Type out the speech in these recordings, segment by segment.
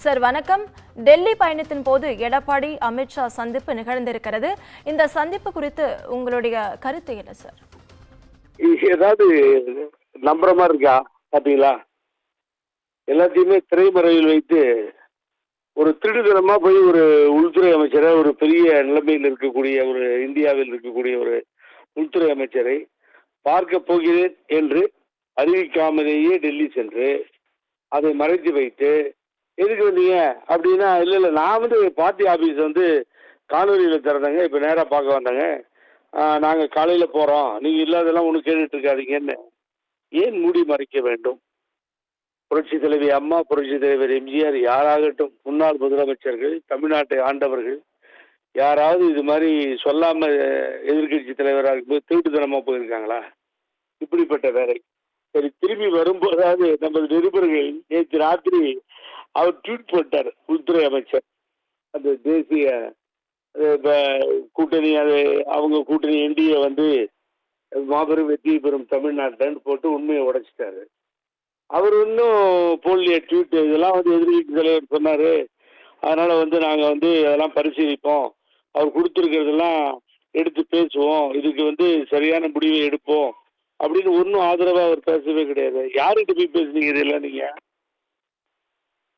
Sir வணக்கம். டெல்லி பயணத்தின் போது எடப்பாடி அமித்ஷா சந்திப்பு நிகழ்ந்திருக்கிறது. இந்த சந்திப்பு குறித்து உங்களுடைய கருத்து என்ன சார்? ஏதாவது நம்புற மாதிரி இருக்கா பாத்தீங்களா? எல்லாத்தையுமே திரைமறைவில் வைத்து ஒரு திருடுதனமா போய் ஒரு உள்துறை அமைச்சரை, ஒரு பெரிய நிலைமையில் இருக்கக்கூடிய ஒரு இந்தியாவில் இருக்கக்கூடிய ஒரு உள்துறை அமைச்சரை பார்க்க போகிறேன் என்று அறிவிக்காமலேயே டெல்லி சென்று அதை மறைத்து வைத்து எதுக்கு வந்தீங்க அப்படின்னா, இல்ல நான் பார்ட்டி ஆபீஸ் காணொலியில திறந்தாங்க, இப்ப நேரா பார்க்க வந்தாங்க, நாங்க காலையில போறோம், நீங்க இல்லாதெல்லாம் ஒண்ணு கேட்டுட்டு இருக்காதீங்கன்னு ஏன் மூடி மறைக்க வேண்டும்? புரட்சி தலைவி அம்மா, புரட்சி தலைவர் எம்ஜிஆர், யாராகட்டும் முன்னாள் முதலமைச்சர்கள், தமிழ்நாட்டை ஆண்டவர்கள் யாராவது இது மாதிரி சொல்லாம எதிர்கட்சி தலைவராக இருக்கும்போது திருட்டுத்தனமா போயிருக்காங்களா? இப்படிப்பட்ட வேலை. சரி, திரும்பி வரும்போதாவது நமது நிருபர்கள் நேற்று ராத்திரி அவர் ட்வீட் போட்டார், உள்துறை அமைச்சர். அந்த தேசிய கூட்டணி, அது அவங்க கூட்டணி என்டிஏ மாபெரும் வெற்றி பெறும் தமிழ்நாட்டில் போட்டு உண்மையை உடைச்சிட்டாரு. அவர் இன்னும் போடலையே ட்வீட். இதெல்லாம் எதிர்கட்சி தலைவர் சொன்னாரு, அதனால நாங்க அதெல்லாம் பரிசீலிப்போம், அவர் கொடுத்துருக்கிறதெல்லாம் எடுத்து பேசுவோம், இதுக்கு சரியான முடிவை எடுப்போம் அப்படின்னு ஒன்றும் ஆதரவா அவர் பேசவே கிடையாது. யார்கிட்ட போய் பேசுனீங்க? இதெல்லாம் நீங்க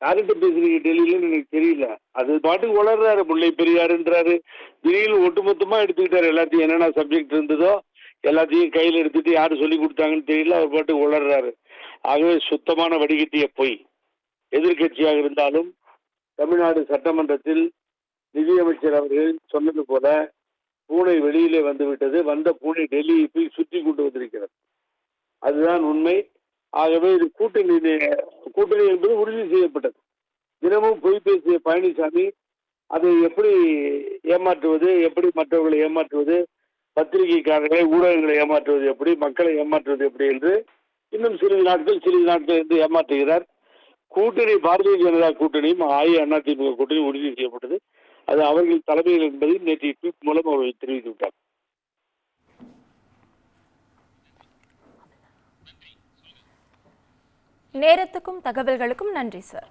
யார்கிட்ட பேசுறீங்க டெல்லியிலன்னு எனக்கு தெரியல. அது பாட்டுக்கு வளர்றாரு, முல்லை பெரியாருன்றாரு, திடீர்னு ஒட்டுமொத்தமா எடுத்துக்கிட்டாரு. எல்லாத்தையும் என்னென்ன சப்ஜெக்ட் இருந்ததோ எல்லாத்தையும் கையில் எடுத்துட்டு யாரு சொல்லி கொடுத்தாங்கன்னு தெரியல, அவர் பாட்டுக்கு வளர்றாரு. ஆகவே சுத்தமான வடிகட்டிய பொய். எதிர்கட்சியாக இருந்தாலும் தமிழ்நாடு சட்டமன்றத்தில் நிதியமைச்சர் அவர்கள் சொன்னது போல பூனை வெளியிலே வந்துவிட்டது, வந்த பூனை டெல்லியை போய் சுற்றி கொண்டு வந்திருக்கிறது. அதுதான் உண்மை. ஆகவே இது கூட்டணி என்பது உறுதி செய்யப்பட்டது. தினமும் பொய் பேசிய பழனிசாமி அதை எப்படி ஏமாற்றுவது, எப்படி மற்றவர்களை ஏமாற்றுவது, பத்திரிகைக்காரர்களை, ஊடகங்களை ஏமாற்றுவது எப்படி, மக்களை ஏமாற்றுவது எப்படி என்று இன்னும் சிறிது நாட்கள் என்று ஏமாற்றுகிறார். கூட்டணி பாரதிய ஜனதா கூட்டணியும் அதிமுக கூட்டணி உறுதி செய்யப்பட்டது. அது அவர்கள் தலைமையில் என்பதை நேற்று ட்வீட் மூலம் அவர்கள் தெரிவித்து விட்டார். நேரத்துக்கும் தகவல்களுக்கும் நன்றி சார்.